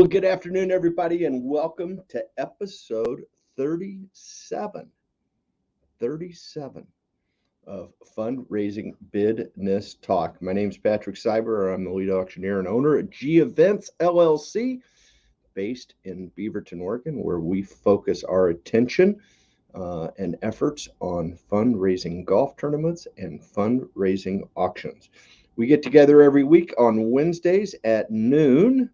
good afternoon, everybody, and welcome to episode 37 of Fundraising BIDness Talk. My name is Patrick Cyber. I'm the lead auctioneer and owner at G Events LLC, based in Beaverton, Oregon, where we focus our attention and efforts on fundraising golf tournaments and fundraising auctions. We get together every week on Wednesdays at noon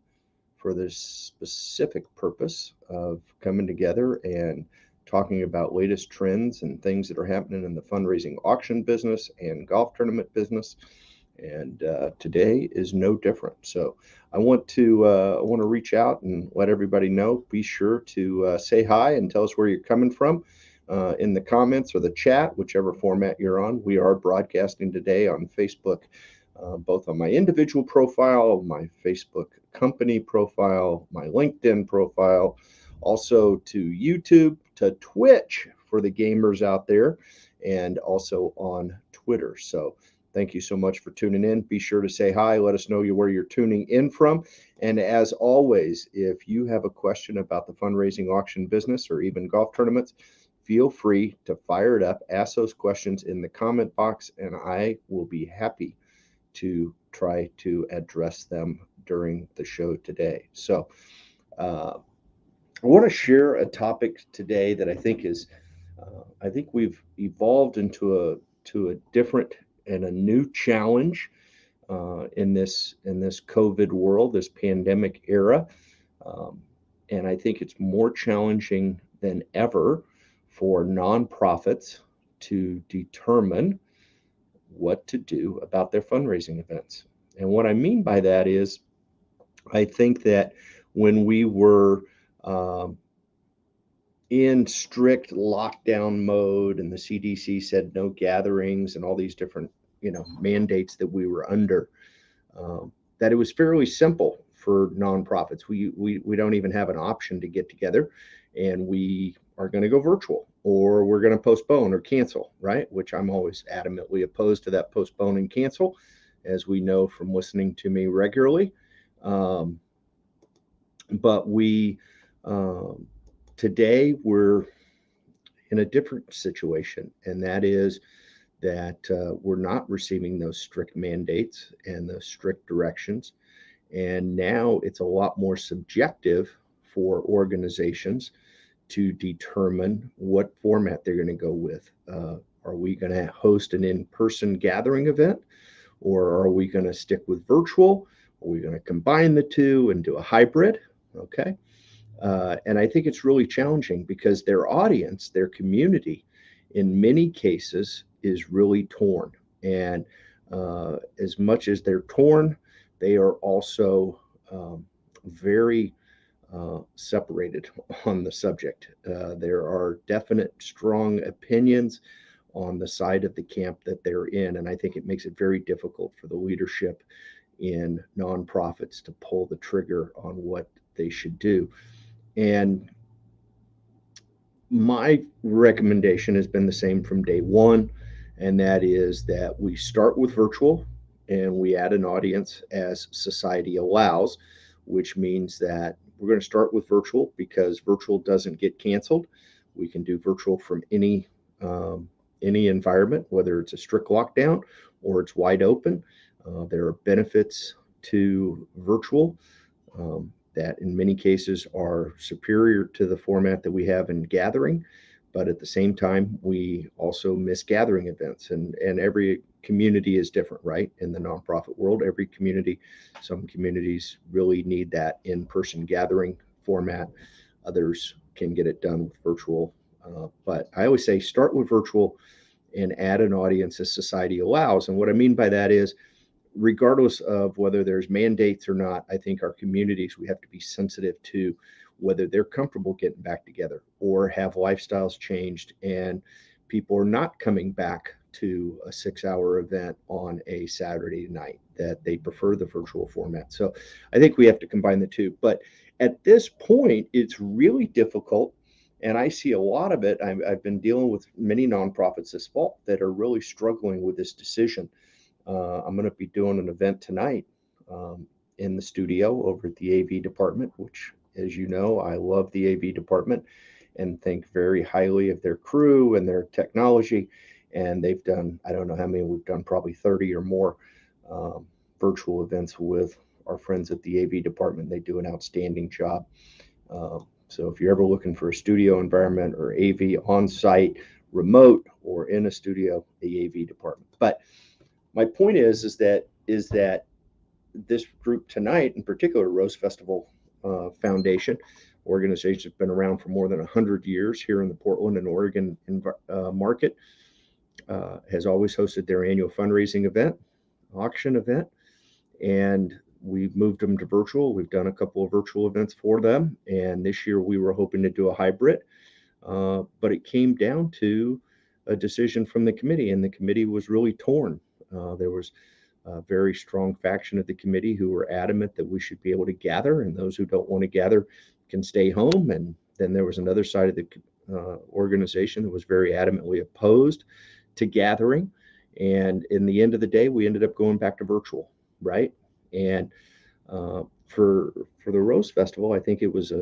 for the specific purpose of coming together and talking about latest trends and things that are happening in the fundraising auction business and golf tournament business. And today is no different. So I want to reach out and let everybody know. Be sure to say hi and tell us where you're coming from in the comments or the chat, whichever format you're on. We are broadcasting today on Facebook, both on my individual profile, my Facebook company profile, my LinkedIn profile, also to YouTube, to Twitch for the gamers out there, and also on Twitter. So thank you so much for tuning in. Be sure to say hi. Let us know where you're tuning in from. And as always, if you have a question about the fundraising auction business or even golf tournaments, feel free to fire it up. Ask those questions in the comment box, and I will be happy to try to address them during the show today. So I want to share a topic today that I think is, I think we've evolved into a different and a new challenge in this COVID world, this pandemic era. And I think it's more challenging than ever for nonprofits to determine what to do about their fundraising events. And what I mean by that is, I think that when we were in strict lockdown mode and the CDC said no gatherings and all these different, mandates that we were under, that it was fairly simple for nonprofits. We don't even have an option to get together, and we are going to go virtual, or we're going to postpone or cancel, right? Which I'm always adamantly opposed to that postpone and cancel, as we know from listening to me regularly. But today we're in a different situation, and that is that we're not receiving those strict mandates and the strict directions. And now it's a lot more subjective for organizations to determine what format they're going to go with. Are we going to host an in-person gathering event, or are we going to stick with virtual? Are we going to combine the two and do a hybrid? Okay. And I think it's really challenging because their audience, their community, in many cases is really torn. And as much as they're torn, they are also very separated on the subject. There are definite strong opinions on the side of the camp that they're in, and I think it makes it very difficult for the leadership in nonprofits to pull the trigger on what they should do. And my recommendation has been the same from day one, and that is that we start with virtual and we add an audience as society allows, which means that we're going to start with virtual because virtual doesn't get canceled. We can do virtual from any environment, whether it's a strict lockdown or it's wide open. There are benefits to virtual that in many cases are superior to the format that we have in gathering. But at the same time, we also miss gathering events, and every community is different, right? In the nonprofit world, every community, some communities really need that in-person gathering format. Others can get it done with virtual. But I always say start with virtual and add an audience as society allows. And what I mean by that is, regardless of whether there's mandates or not, I think our communities, we have to be sensitive to whether they're comfortable getting back together or have lifestyles changed and people are not coming back to a 6-hour event on a Saturday night, that they prefer the virtual format. So I think we have to combine the two. But at this point, it's really difficult. And I see a lot of it. I've been dealing with many nonprofits this fall that are really struggling with this decision. I'm going to be doing an event tonight in the studio over at the AV department, which, as you know, I love the AV department and think very highly of their crew and their technology. And they've done, I don't know how many, we've done probably 30 or more um, virtual events with our friends at the AV department. They do an outstanding job. So if you're ever looking for a studio environment or AV on site, remote, or in a studio, the AV department. But my point is that this group tonight, in particular, Rose Festival Foundation organization, has been around for more than 100 years here in the Portland and Oregon market. Has always hosted their annual fundraising event, auction event, and we've moved them to virtual. We've done a couple of virtual events for them, and this year we were hoping to do a hybrid, but it came down to a decision from the committee, and the committee was really torn. There was a very strong faction of the committee who were adamant that we should be able to gather, and those who don't want to gather can stay home. And then there was another side of the organization that was very adamantly opposed to gathering. And in the end of the day, we ended up going back to virtual, right? And for the Rose Festival, I think it was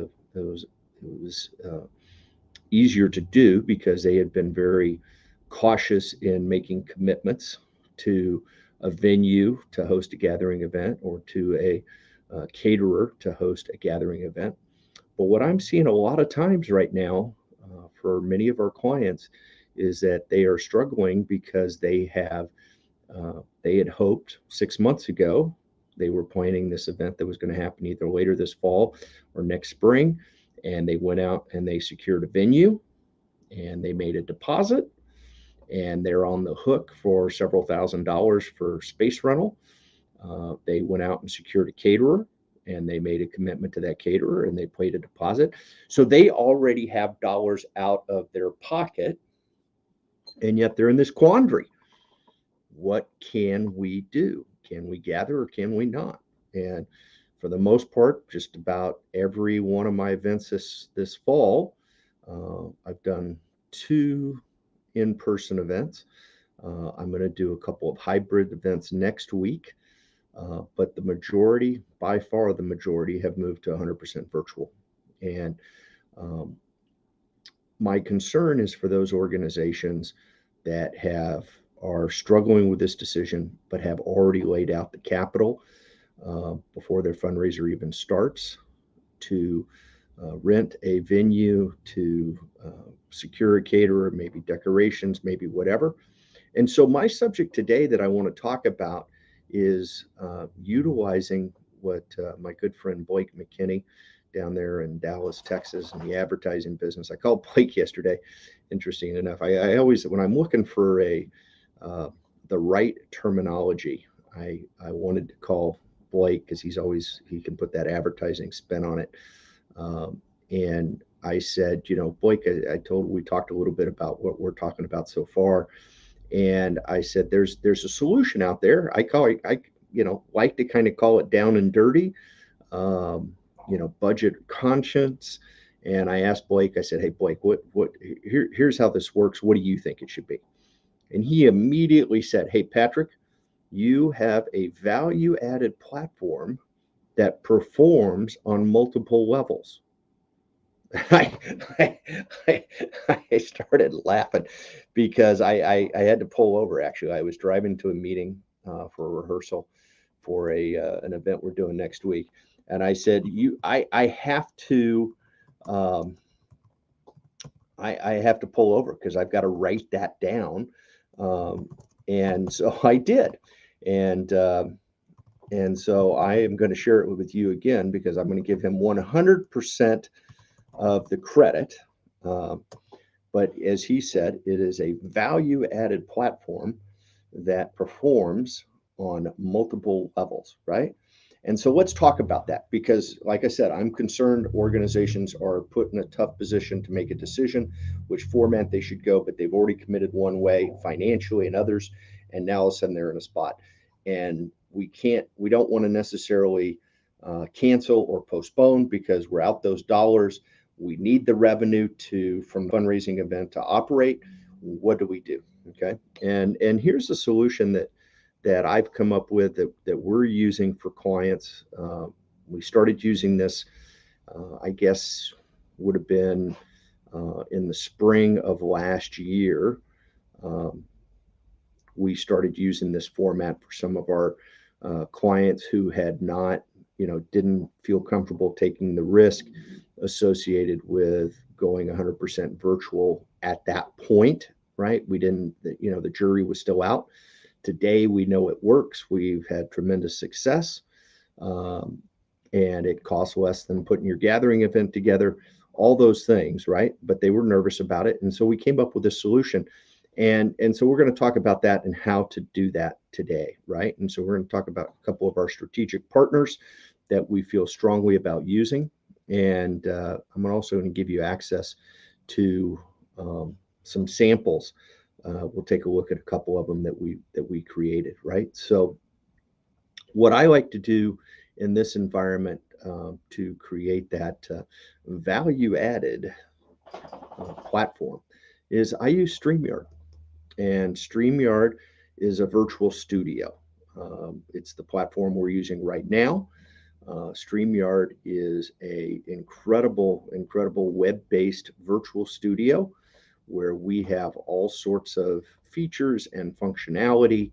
easier to do because they had been very cautious in making commitments to a venue to host a gathering event or to a caterer to host a gathering event. But what I'm seeing a lot of times right now for many of our clients is that they are struggling because they had hoped 6 months ago they were planning this event that was going to happen either later this fall or next spring, and they went out and they secured a venue and they made a deposit, and they're on the hook for several $1,000s for space rental. They went out and secured a caterer, and they made a commitment to that caterer, and they paid a deposit. So they already have dollars out of their pocket, and yet they're in this quandary. What can we do? Can we gather or can we not? And for the most part, just about every one of my events this fall, I've done 2 in-person events. I'm going to do a couple of hybrid events next week, but the majority, by far the majority, have moved to 100% virtual. And um, my concern is for those organizations that are struggling with this decision, but have already laid out the capital before their fundraiser even starts to rent a venue, to secure a caterer, maybe decorations, maybe whatever. And so my subject today that I want to talk about is utilizing what my good friend Blake McKinney down there in Dallas, Texas, in the advertising business. I called Blake yesterday. Interesting enough, I always, when I'm looking for uh, the right terminology, I wanted to call Blake because he can put that advertising spin on it. And I said, Blake, we talked a little bit about what we're talking about so far, and I said, there's a solution out there. Like to kind of call it down and dirty, budget conscience. And I asked Blake, I said, hey, Blake, here's how this works. What do you think it should be? And he immediately said, hey, Patrick, you have a value added platform that performs on multiple levels. I, I, I started laughing because I had to pull over. Actually, I was driving to a meeting for a rehearsal for an event we're doing next week, and I said, I have to, um, I have to pull over because I've got to write that down, um, and so I did, and and so I am going to share it with you again because I'm going to give him 100% of the credit. Um, but as he said, it is a value added platform that performs on multiple levels, right? And so let's talk about that because, like I said, I'm concerned organizations are put in a tough position to make a decision which format they should go, but they've already committed one way financially and others, and now all of a sudden they're in a spot. And we don't want to necessarily cancel or postpone because we're out those dollars. We need the revenue from the fundraising event to operate. What do we do? Okay. And here's the solution that I've come up with that we're using for clients. We started using this, I guess, would have been in the spring of last year. Um, we started using this format for some of our clients who had not, didn't feel comfortable taking the risk associated with going 100% virtual at that point, right? We didn't, the jury was still out. Today, we know it works. We've had tremendous success, um, and it costs less than putting your gathering event together, all those things, right? But they were nervous about it. And so we came up with a solution. And so we're going to talk about that and how to do that today, right? And so we're going to talk about a couple of our strategic partners that we feel strongly about using. And I'm also going to give you access to some samples. We'll take a look at a couple of them that we created, right? So what I like to do in this environment to create that value added platform is I use StreamYard. And StreamYard is a virtual studio. It's the platform we're using right now. StreamYard is a incredible web-based virtual studio where we have all sorts of features and functionality,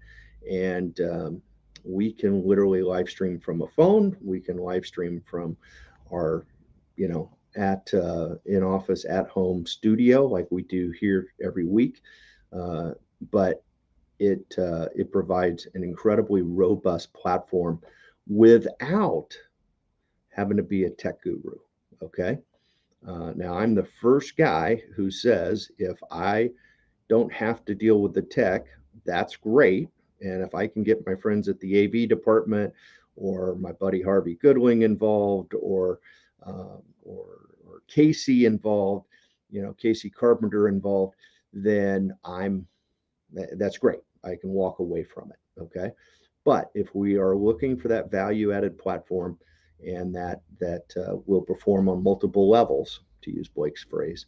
and we can literally live stream from a phone. We can live stream from our, at in office at home studio like we do here every week. But it provides an incredibly robust platform without having to be a tech guru. Okay. Now, I'm the first guy who says if I don't have to deal with the tech, that's great. And if I can get my friends at the AV department or my buddy Harvey Goodling involved or Casey involved, Casey Carpenter involved, then that's great. I can walk away from it. Okay. But if we are looking for that value added platform and that will perform on multiple levels, to use Blake's phrase,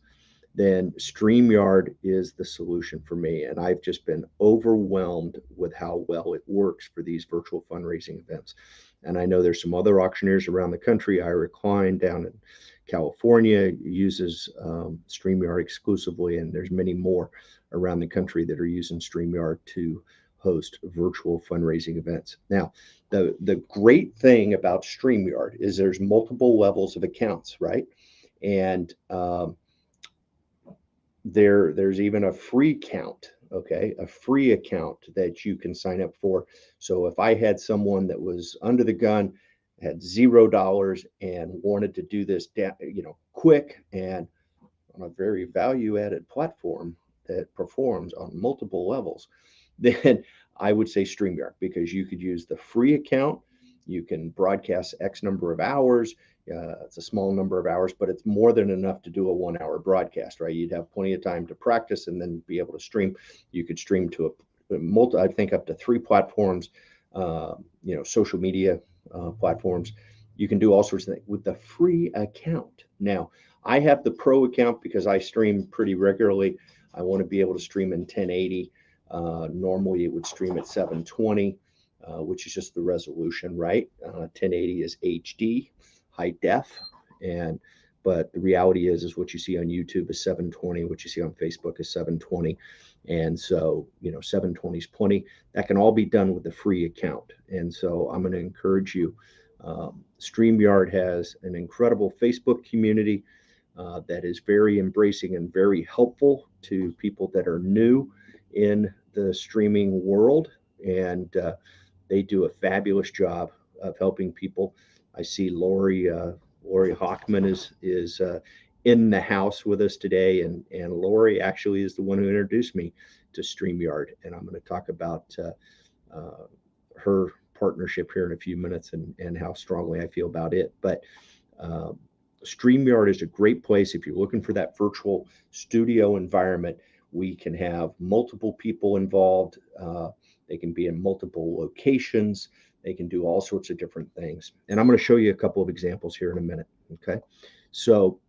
then StreamYard is the solution for me. And I've just been overwhelmed with how well it works for these virtual fundraising events. And I know there's some other auctioneers around the country. Ira Klein down in California uses StreamYard exclusively, and there's many more around the country that are using StreamYard to host virtual fundraising events. Now, the great thing about StreamYard is there's multiple levels of accounts, right? And there's even a free account, okay, a free account that you can sign up for. So if I had someone that was under the gun, had $0 and wanted to do this, quick and on a very value-added platform that performs on multiple levels, then I would say StreamYard, because you could use the free account. You can broadcast X number of hours. It's a small number of hours, but it's more than enough to do a 1 hour broadcast, right? You'd have plenty of time to practice and then be able to stream. You could stream to I think up to 3 platforms, social media platforms. You can do all sorts of things with the free account. Now, I have the pro account because I stream pretty regularly. I want to be able to stream in 1080. Normally, it would stream at 720, which is just the resolution, right? 1080 is HD, high def, but the reality is what you see on YouTube is 720, what you see on Facebook is 720, and so 720 is plenty. That can all be done with a free account, and so I'm going to encourage you. StreamYard has an incredible Facebook community that is very embracing and very helpful to people that are new in the streaming world, and they do a fabulous job of helping people. I see Lori Hockman is in the house with us today, and Lori actually is the one who introduced me to StreamYard, and I'm going to talk about her partnership here in a few minutes and how strongly I feel about it. But StreamYard is a great place if you're looking for that virtual studio environment. We can have multiple people involved. They can be in multiple locations. They can do all sorts of different things. And I'm going to show you a couple of examples here in a minute. Okay. So,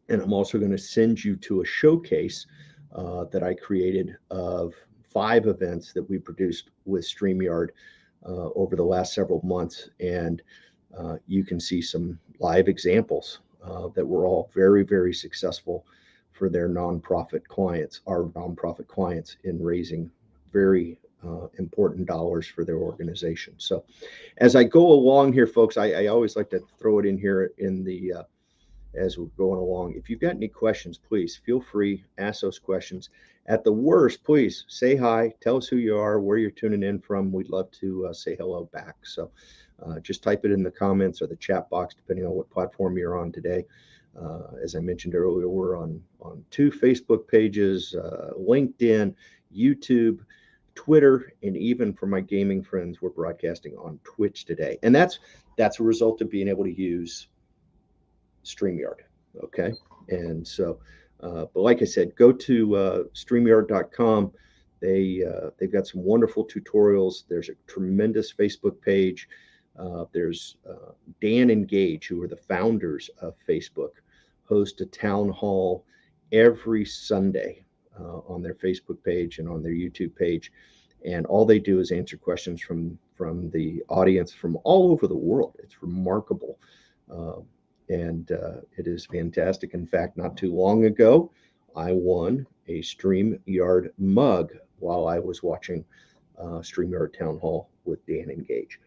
and I'm also going to send you to a showcase that I created of 5 events that we produced with StreamYard over the last several months, and you can see some live examples that were all very, very successful for their nonprofit clients, our nonprofit clients, in raising very important dollars for their organization. So as I go along here, folks, I always like to throw it in here in the as we're going along. If you've got any questions, please feel free, ask those questions. At the worst, please say hi, tell us who you are, where you're tuning in from. We'd love to say hello back. So just type it in the comments or the chat box, depending on what platform you're on today. As I mentioned earlier, we're on 2 Facebook pages, LinkedIn, YouTube, Twitter, and even for my gaming friends, we're broadcasting on Twitch today. And that's a result of being able to use StreamYard. Okay. And so, but like I said, go to StreamYard.com. They've got some wonderful tutorials. There's a tremendous Facebook page. There's Dan and Gage, who are the founders of Facebook, host a town hall every Sunday on their Facebook page and on their YouTube page. And all they do is answer questions from the audience from all over the world. It's remarkable. And it is fantastic. In fact, not too long ago, I won a StreamYard mug while I was watching StreamYard Town Hall with Dan and Gage.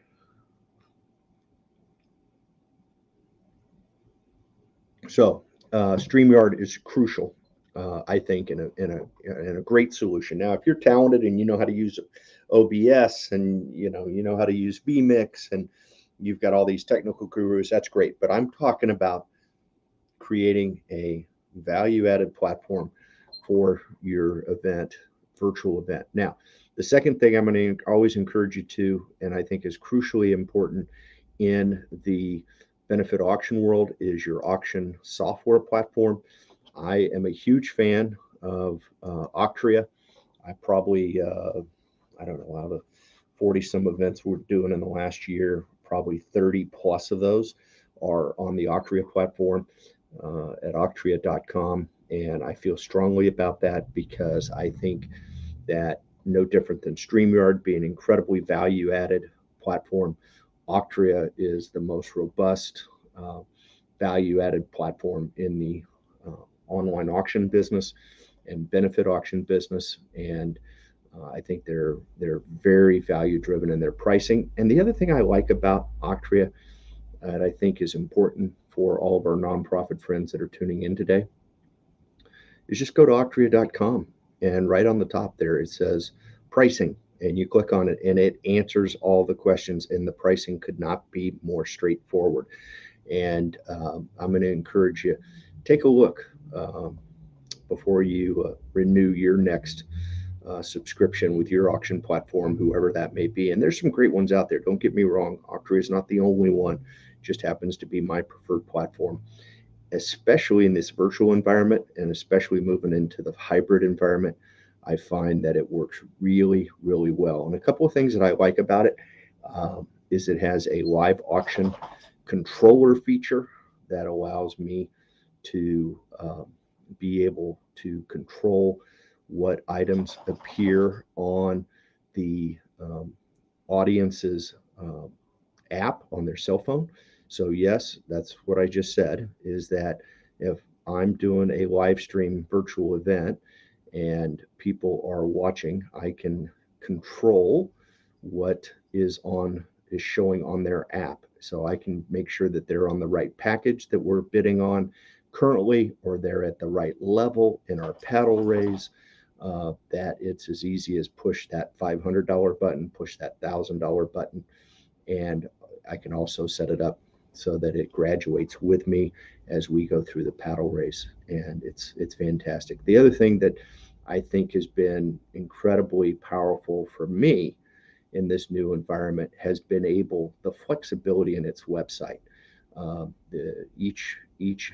So StreamYard is crucial, I think, in a great solution. Now, if you're talented and you know how to use OBS and you know how to use vMix and you've got all these technical gurus, that's great. But I'm talking about creating a value-added platform for your event, virtual event. Now, the second thing I'm going to always encourage you to, and I think is crucially important in the benefit auction world, is your auction software platform. I am a huge fan of Octria. I probably, I don't know, out of 40 some events we're doing in the last year, probably 30 plus of those are on the Octria platform at octria.com. And I feel strongly about that because I think that no different than StreamYard being an incredibly value-added platform, Octria is the most robust value-added platform in the online auction business and benefit auction business. And I think they're very value-driven in their pricing. And the other thing I like about Octria that I think is important for all of our nonprofit friends that are tuning in today is just go to octria.com, and right on the top there it says pricing, and you click on it and it answers all the questions, and the pricing could not be more straightforward. And I'm going to encourage you, take a look before you renew your next subscription with your auction platform, whoever that may be. And there's some great ones out there. Don't get me wrong. Octria is not the only one. It just happens to be my preferred platform, especially in this virtual environment and especially moving into the hybrid environment. I find that it works really, really well. And a couple of things that I like about it is it has a live auction controller feature that allows me to be able to control what items appear on the audience's app on their cell phone. So yes, that's what I just said, is that if I'm doing a live stream virtual event and people are watching, I can control what is showing on their app. So I can make sure that they're on the right package that we're bidding on currently, or they're at the right level in our paddle raise. That it's as easy as push that $500 button, push that $1,000 button, and I can also set it up so that it graduates with me as we go through the paddle race, and it's fantastic. The other thing that I think has been incredibly powerful for me in this new environment has been the flexibility in its website. Each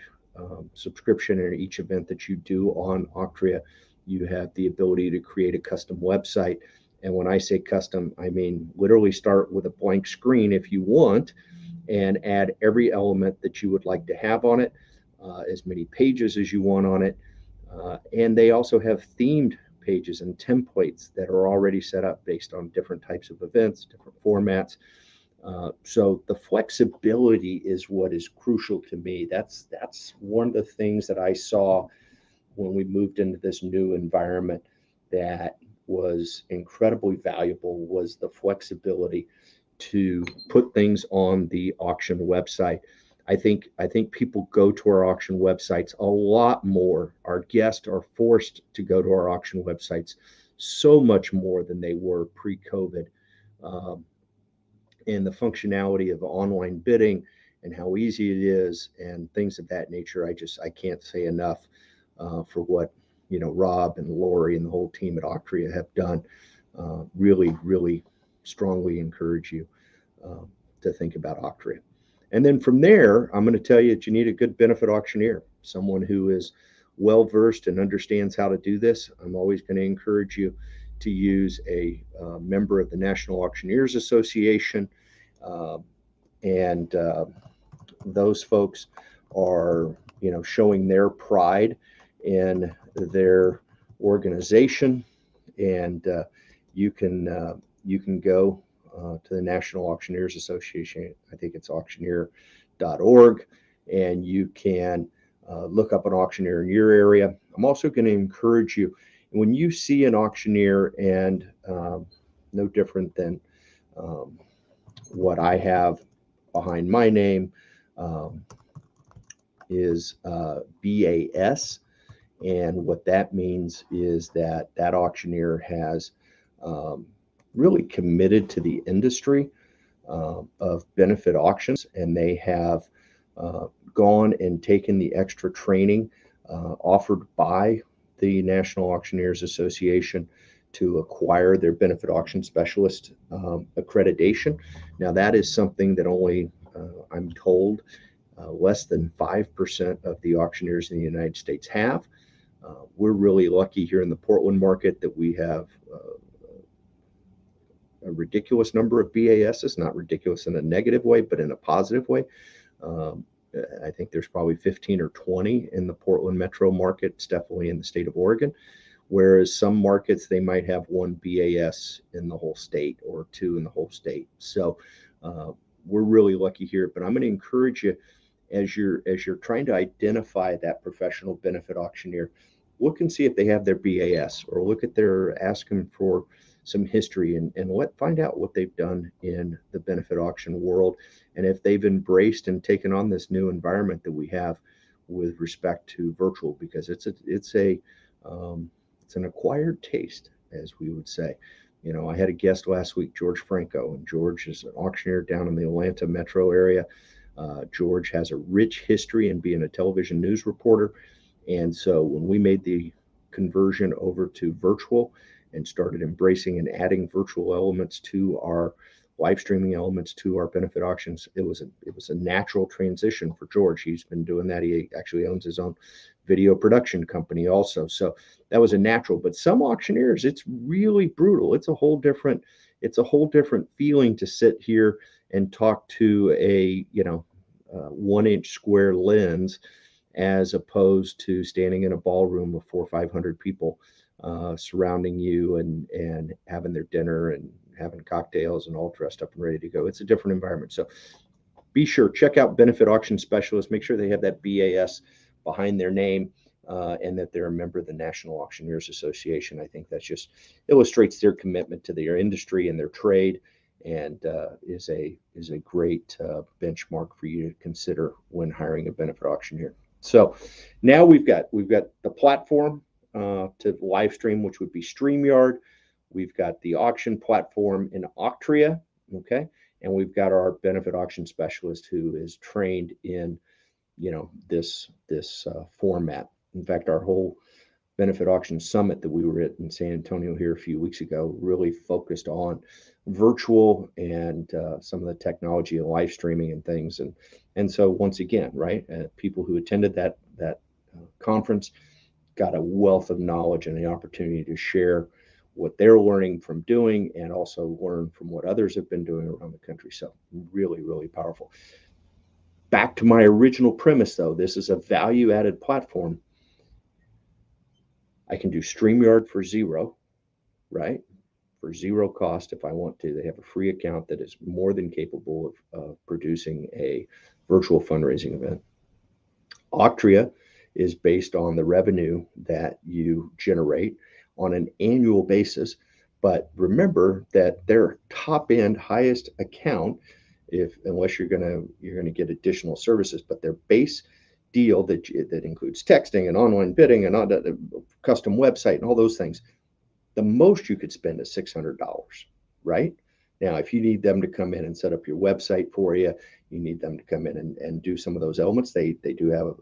subscription or each event that you do on Octria, you have the ability to create a custom website. And when I say custom, I mean literally start with a blank screen if you want, and add every element that you would like to have on it, as many pages as you want on it. And they also have themed pages and templates that are already set up based on different types of events, different formats. So the flexibility is what is crucial to me. That's one of the things that I saw when we moved into this new environment that was incredibly valuable, was the flexibility to put things on the auction website. I think people go to our auction websites a lot more. Our guests are forced to go to our auction websites so much more than they were pre-COVID. Um, and the functionality of online bidding and how easy it is and things of that nature. I can't say enough for what Rob and Lori and the whole team at Octria have done. Really strongly encourage you uh, to think about Octria. And then from there, I'm going to tell you that you need a good benefit auctioneer, someone who is well versed and understands how to do this. I'm always going to encourage you to use a member of the National Auctioneers Association. Uh, and those folks are, showing their pride in their organization. And you can go to the National Auctioneers Association. I think it's auctioneer.org, and you can look up an auctioneer in your area. I'm also going to encourage you, when you see an auctioneer, and no different than what I have behind my name, um, is BAS. And what that means is that that auctioneer has um, really committed to the industry of benefit auctions, and they have gone and taken the extra training offered by the National Auctioneers Association to acquire their benefit auction specialist accreditation. Now, that is something that only, I'm told, less than 5% of the auctioneers in the United States have. We're really lucky here in the Portland market that we have a ridiculous number of BASs, not ridiculous in a negative way, but in a positive way. Um, I think there's probably 15 or 20 in the Portland metro market. It's definitely in the state of Oregon. Whereas some markets, they might have one BAS in the whole state or two in the whole state. So we're really lucky here. But I'm going to encourage you, as you're trying to identify that professional benefit auctioneer, look and see if they have their BAS, or look at their, ask them for some history, and find out what they've done in the benefit auction world, and if they've embraced and taken on this new environment that we have with respect to virtual, because it's an acquired taste, as we would say. I had a guest last week, George Franco, and George is an auctioneer down in the Atlanta metro area. George has a rich history in being a television news reporter. And so when we made the conversion over to virtual and started embracing and adding virtual elements to our live streaming elements to our benefit auctions, it was a natural transition for George. He's been doing that. He actually owns his own video production company also. So that was a natural. But some auctioneers, it's really brutal. It's a whole different feeling to sit here and talk to a 1-inch square lens, as opposed to standing in a ballroom of 400 or 500 people surrounding you and having their dinner and having cocktails and all dressed up and ready to go. It's a different environment. So be sure, check out Benefit Auction Specialists. Make sure they have that BAS behind their name, and that they're a member of the National Auctioneers Association. I think that just illustrates their commitment to their industry and their trade, and is a great benchmark for you to consider when hiring a benefit auctioneer. So now we've got the platform to live stream, which would be StreamYard. We've got the auction platform in Octria, okay, and we've got our benefit auction specialist who is trained in this format. In fact, our whole benefit auction summit that we were at in San Antonio here a few weeks ago really focused on virtual and some of the technology and live streaming and things. And so once again, right, people who attended that conference got a wealth of knowledge and the opportunity to share what they're learning from doing, and also learn from what others have been doing around the country. So really powerful. Back to my original premise, though, this is a value-added platform. I can do StreamYard for zero, right? For zero cost if I want to. They have a free account that is more than capable of producing a virtual fundraising event. Octria is based on the revenue that you generate on an annual basis. But remember that their top end highest account, if unless you're gonna get additional services, but their base deal that includes texting and online bidding and a custom website and all those things, the most you could spend is $600, right? Now, if you need them to come in and set up your website for you, you need them to come in and do some of those elements. They do have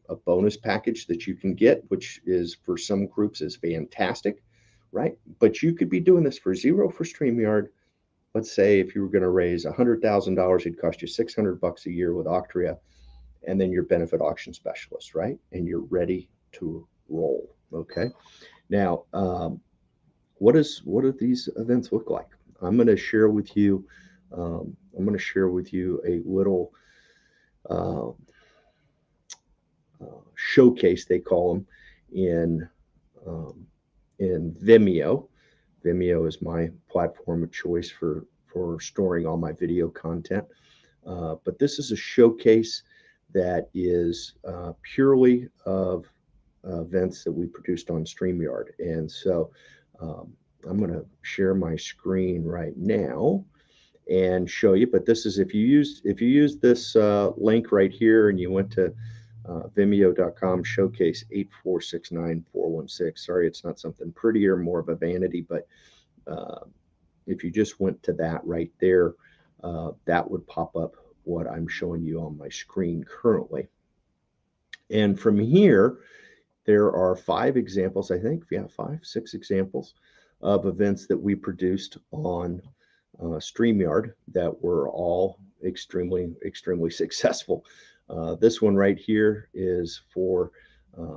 a bonus package that you can get, which is for some groups is fantastic, right? But you could be doing this for zero for StreamYard. Let's say if you were going to raise $100,000, it'd cost you $600 a year with Octria, and then your benefit auction specialist, right? And you're ready to roll. Okay. Now, what do these events look like? I'm going to share with you. A little uh, showcase, they call them, in um, in Vimeo. Vimeo is my platform of choice for storing all my video content. But this is a showcase that is purely of events that we produced on StreamYard. And so I'm going to share my screen right now and show you. But this is if you use this link right here and you went to vimeo.com showcase 8469416. Sorry, it's not something prettier, more of a vanity, but if you just went to that right there, that would pop up what I'm showing you on my screen currently. And from here, there are 5 examples, I think, 6 examples of events that we produced on StreamYard that were all extremely, extremely successful. This one right here is for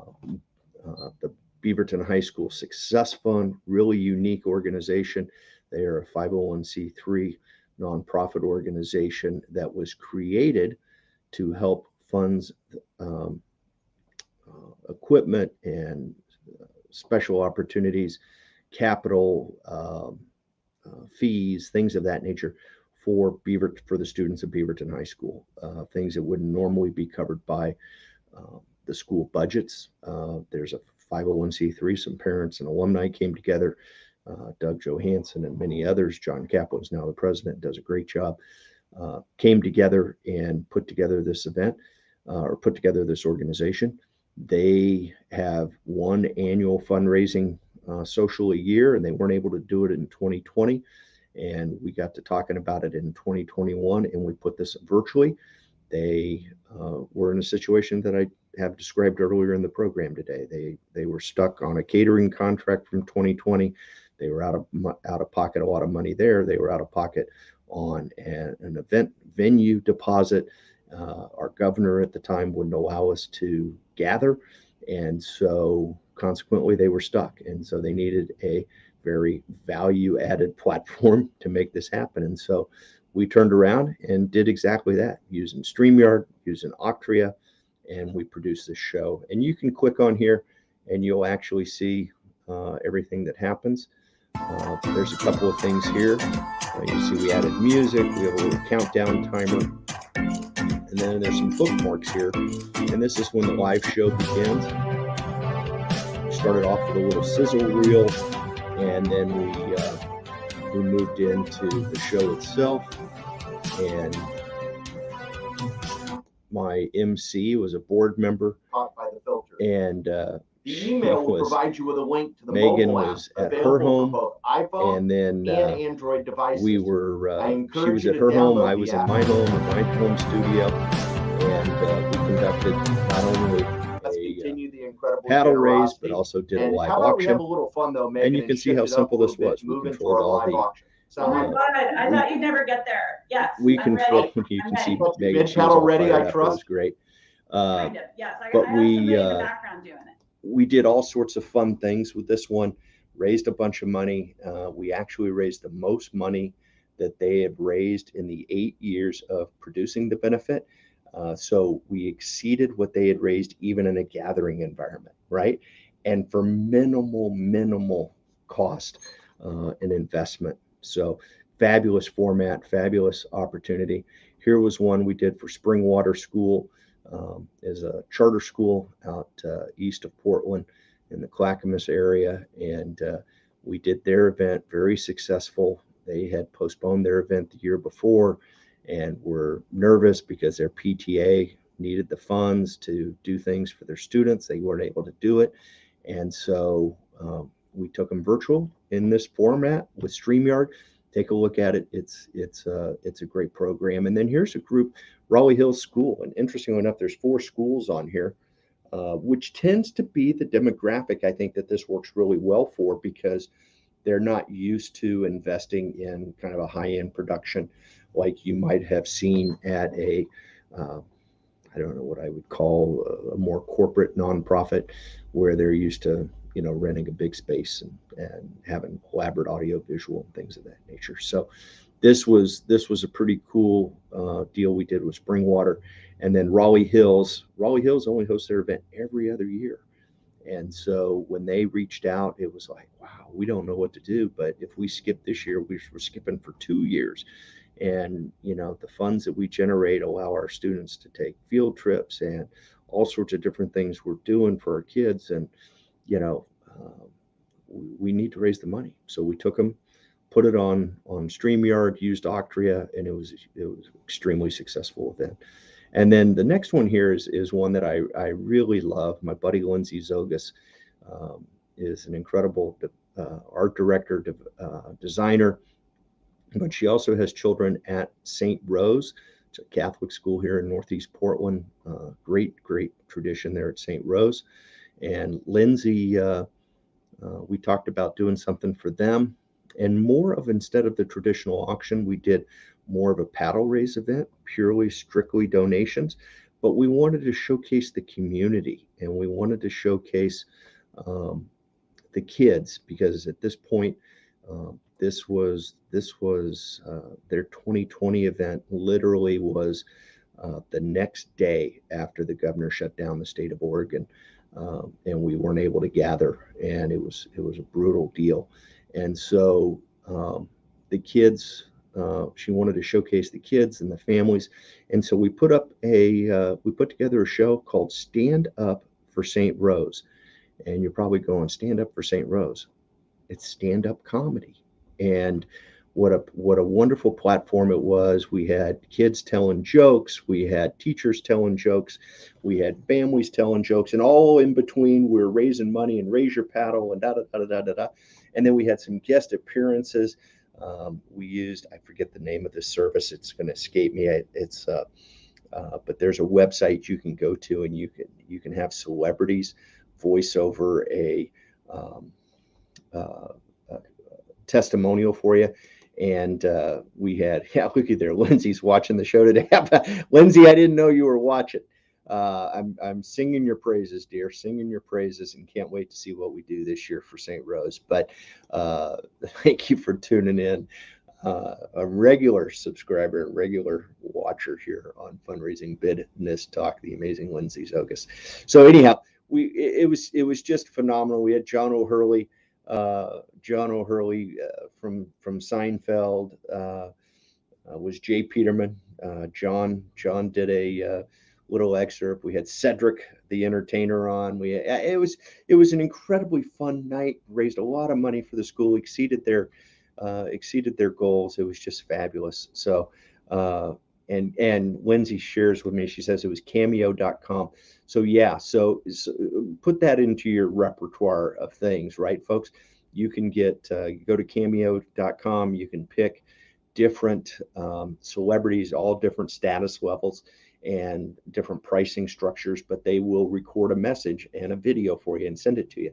the Beaverton High School Success Fund, really unique organization. They are a 501c3 nonprofit organization that was created to help funds equipment and special opportunities, capital, fees, things of that nature for the students of Beaverton High School, things that wouldn't normally be covered by the school budgets. There's a 501c3. Some parents and alumni came together. Doug Johansson and many others. John Kaplan's now the president, does a great job. Came together and put together this event or put together this organization. They have one annual fundraising social a year, and they weren't able to do it in 2020. And we got to talking about it in 2021, and we put this virtually. They were in a situation that I have described earlier in the program today. They were stuck on a catering contract from 2020. They were out of pocket a lot of money there. They were out of pocket on an event venue deposit. Our governor at the time wouldn't allow us to gather, and so consequently they were stuck. And so they needed a very value-added platform to make this happen. And so we turned around and did exactly that, using StreamYard, using Octria, and we produced this show. And you can click on here and you'll actually see everything that happens. There's a couple of things here. You see we added music, we have a little countdown timer, and then there's some bookmarks here. And this is when the live show begins. We started off with a little sizzle reel, and then we moved into the show itself. And my MC was a board member. Caught by the filter. And the email will provide you with a link to the Megan was at her home, both iPhone and then and Android devices. We were she was at her home, I was in my home studio, and we conducted not only a paddle raise, but also did a live auction. We have a little fun though, Megan, and you can see how simple this was. We controlled all the oh my God, I thought you'd never get there. Yes. We control. You can see Megan. Paddle ready, I trust. It was great. Kind of, yes. I have somebody in the background doing it. We did all sorts of fun things with this one, raised a bunch of money. We actually raised the most money that they have raised in the 8 years of producing the benefit. So we exceeded what they had raised even in a gathering environment, right? and for minimal cost and investment. So fabulous format, fabulous opportunity. Here was one we did for Springwater School, is a charter school out east of Portland in the Clackamas area, and we did their event, very successful. They had postponed their event the year before and were nervous because their PTA needed the funds to do things for their students. They weren't able to do it. And so we took them virtual in this format with StreamYard. Take a look at it. It's a great program. And then here's a group, Raleigh Hills School. And interestingly enough, there's 4 schools on here, which tends to be the demographic I think that this works really well for, because they're not used to investing in kind of a high-end production like you might have seen at a I don't know what I would call a more corporate nonprofit, where they're used to renting a big space and having elaborate audio visual and things of that nature. So this was a pretty cool deal we did with Springwater. And then Raleigh Hills only hosts their event every other year. And so when they reached out, it was like, wow, we don't know what to do. But if we skip this year, we're skipping for 2 years. And, the funds that we generate allow our students to take field trips and all sorts of different things we're doing for our kids. And, you know, uh, we need to raise the money. So we took them, put it on StreamYard, used Octria, and it was extremely successful event. And then the next one here is one that I really love. My buddy Lindsay Zogas is an incredible art director, designer, but she also has children at St. Rose. It's a Catholic school here in Northeast Portland. Great tradition there at St. Rose. And Lindsay, we talked about doing something for them, and more of, instead of the traditional auction, we did more of a paddle race event, purely strictly donations. But we wanted to showcase the community, and we wanted to showcase um, the kids, because at this point, this was their 2020 event. Literally was the next day after the governor shut down the state of Oregon, and we weren't able to gather, and it was a brutal deal. And so the kids, she wanted to showcase the kids and the families, and so we put together a show called Stand Up for St. Rose. And you're probably going, Stand Up for St. Rose? It's stand-up comedy. And what a wonderful platform it was. We had kids telling jokes, we had teachers telling jokes, we had families telling jokes, and all in between we were raising money and raise your paddle and da da da da da da. And then we had some guest appearances. We used, I forget the name of this service, it's going to escape me. But there's a website you can go to, and you can have celebrities voice over um, uh, a testimonial for you. And we had, yeah, look at there, Lindsay's watching the show today. Lindsay, I didn't know you were watching. I'm singing your praises, dear, singing your praises, and can't wait to see what we do this year for St. Rose. But thank you for tuning in. A regular subscriber and regular watcher here on Fundraising BIDness Talk, the amazing Lindsay Zogas. So anyhow, it was just phenomenal. We had John O'Hurley from Seinfeld, was Jay Peterman. John did a little excerpt. We had Cedric the entertainer on. It was an incredibly fun night. Raised a lot of money for the school. Exceeded their goals. It was just fabulous. So, and Lindsay shares with me, she says it was cameo.com. So yeah, so put that into your repertoire of things, right, folks? You can go to cameo.com. You can pick different celebrities, all different status levels and different pricing structures, but they will record a message and a video for you and send it to you.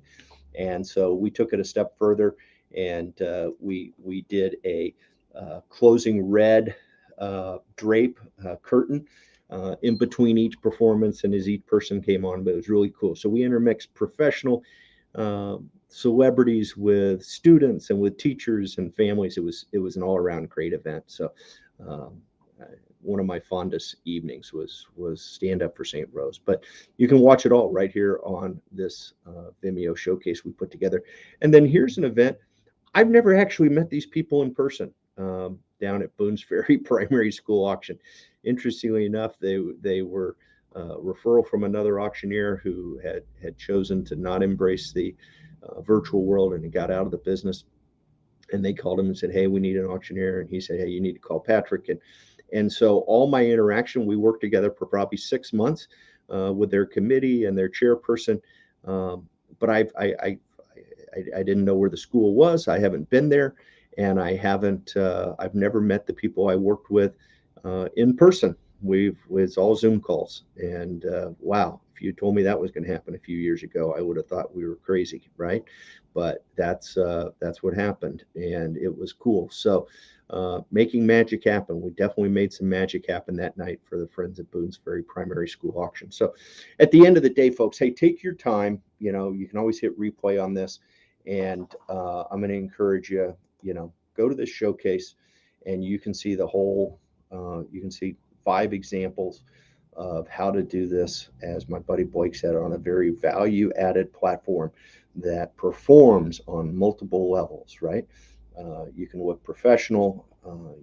And so we took it a step further, and we did a closing red drape curtain in between each performance, and as each person came on. But it was really cool. So we intermixed professional celebrities with students and with teachers and families. It was an all around great event. So one of my fondest evenings was stand up for St. Rose. But you can watch it all right here on this Vimeo showcase we put together. And then here's an event. I've never actually met these people in person down at Boone's Ferry Primary School auction. Interestingly enough, they were referral from another auctioneer who had chosen to not embrace the virtual world and got out of the business. And they called him and said, "Hey, we need an auctioneer." And he said, "Hey, you need to call Patrick." And so all my interaction, we worked together for probably 6 months with their committee and their chairperson. But I didn't know where the school was. I haven't been there, and I've never met the people I worked with in person. It's all Zoom calls, and wow, if you told me that was going to happen a few years ago, I would have thought we were crazy, right? But that's what happened, and it was cool. So making magic happen. We definitely made some magic happen that night for the Friends at Boone's Ferry Primary School auction. So at the end of the day, folks, hey, take your time. You can always hit replay on this, and I'm going to encourage you, go to this showcase, and you can see the whole. You can see 5 examples of how to do this, as my buddy Blake said, on a very value added platform that performs on multiple levels, right? You can look professional.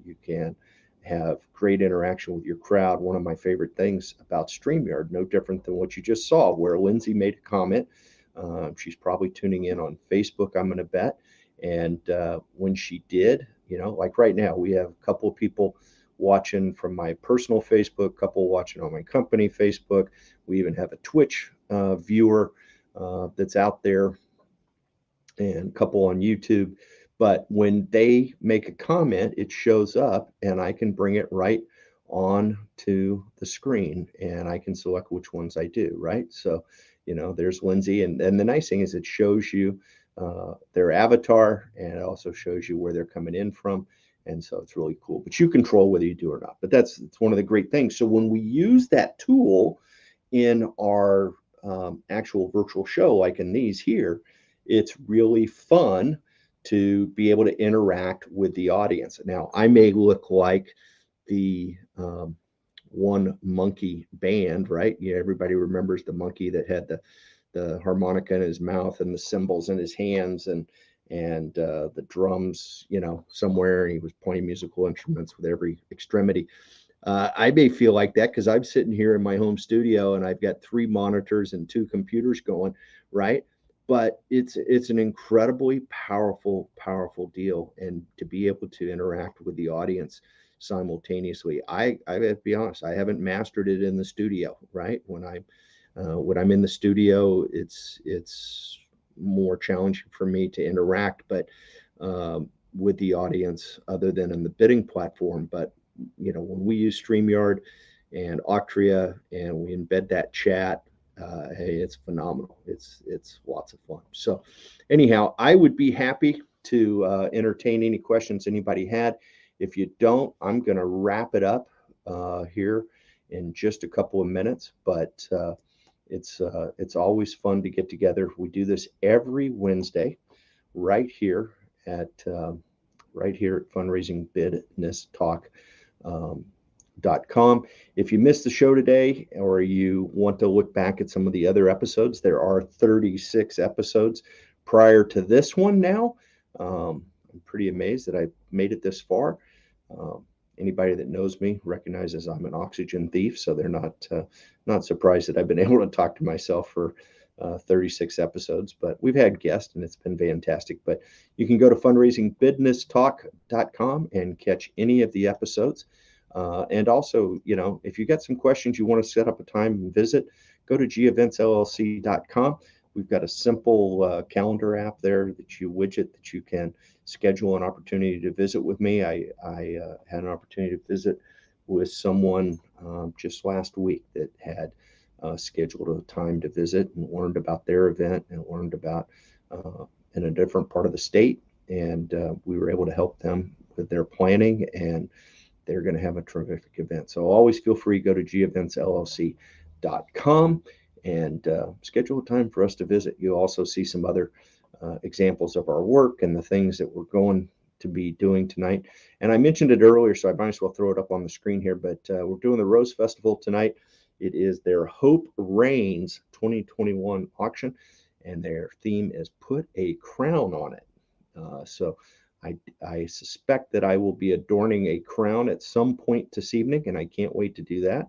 You can have great interaction with your crowd. One of my favorite things about StreamYard, no different than what you just saw, where Lindsay made a comment. She's probably tuning in on Facebook, I'm going to bet. And when she did, like right now, we have a couple of people watching from my personal Facebook, couple watching on my company Facebook. We even have a Twitch viewer that's out there, and a couple on YouTube. But when they make a comment, it shows up, and I can bring it right on to the screen, and I can select which ones I do, right? So, there's Lindsay, and the nice thing is it shows you their avatar, and it also shows you where they're coming in from. And so it's really cool, but you control whether you do or not. But it's one of the great things. So when we use that tool in our actual virtual show, like in these here, it's really fun to be able to interact with the audience. Now, I may look like the one monkey band, right? Everybody remembers the monkey that had the harmonica in his mouth and the cymbals in his hands, and the drums, somewhere, and he was playing musical instruments with every extremity. I may feel like that because I'm sitting here in my home studio and I've got 3 monitors and 2 computers going, right? But it's an incredibly powerful deal, and to be able to interact with the audience simultaneously. I have to be honest, I haven't mastered it in the studio, right? When I'm in the studio, it's more challenging for me to interact, but with the audience, other than in the bidding platform. But when we use StreamYard and Octria and we embed that chat, hey, it's phenomenal. It's lots of fun. So anyhow, I would be happy to entertain any questions anybody had. If you don't, I'm going to wrap it up here in just a couple of minutes. But it's always fun to get together. We do this every Wednesday, right here at Fundraising BIDness Talk. .com. If you missed the show today, or you want to look back at some of the other episodes, there are 36 episodes prior to this one now. I'm pretty amazed that I made it this far. Anybody that knows me recognizes I'm an oxygen thief, so they're not surprised that I've been able to talk to myself for 36 episodes. But we've had guests, and it's been fantastic. But you can go to fundraisingbidnesstalk.com and catch any of the episodes. And also, if you got some questions, you want to set up a time and visit, go to geventsllc.com. We've got a simple calendar app there widget that you can schedule an opportunity to visit with me. I had an opportunity to visit with someone just last week that had scheduled a time to visit and learned about their event and learned about in a different part of the state. And we were able to help them with their planning, and they're going to have a terrific event. So always feel free to go to geventsllc.com and schedule a time for us to visit. You'll also see some other examples of our work and the things that we're going to be doing tonight. And I mentioned it earlier, so I might as well throw it up on the screen here. But we're doing the Rose Festival tonight. It is their Hope Reigns 2021 auction, and their theme is Put a Crown on It. So I suspect that I will be adorning a crown at some point this evening, and I can't wait to do that.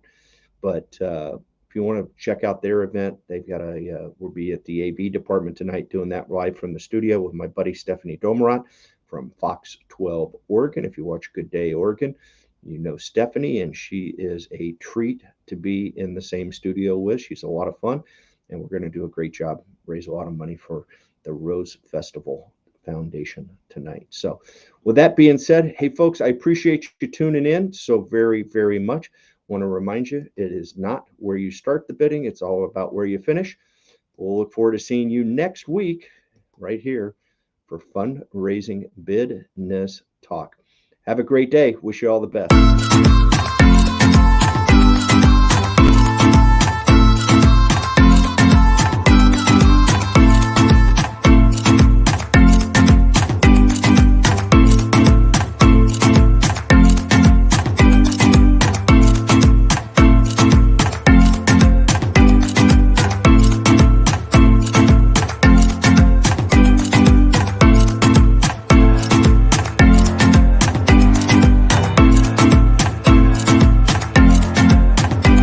But if you want to check out their event, they've got we'll be at the AV department tonight doing that live from the studio with my buddy Stephanie Domerat from Fox 12 Oregon. If you watch Good Day Oregon, you know Stephanie, and she is a treat to be in the same studio with. She's a lot of fun, and we're going to do a great job, raise a lot of money for the Rose Festival Foundation tonight. So with that being said, hey folks, I appreciate you tuning in so very, very much. Want to remind you, it is not where you start the bidding, it's all about where you finish. We'll look forward to seeing you next week right here for Fundraising BIDness Talk. Have a great day. Wish you all the best.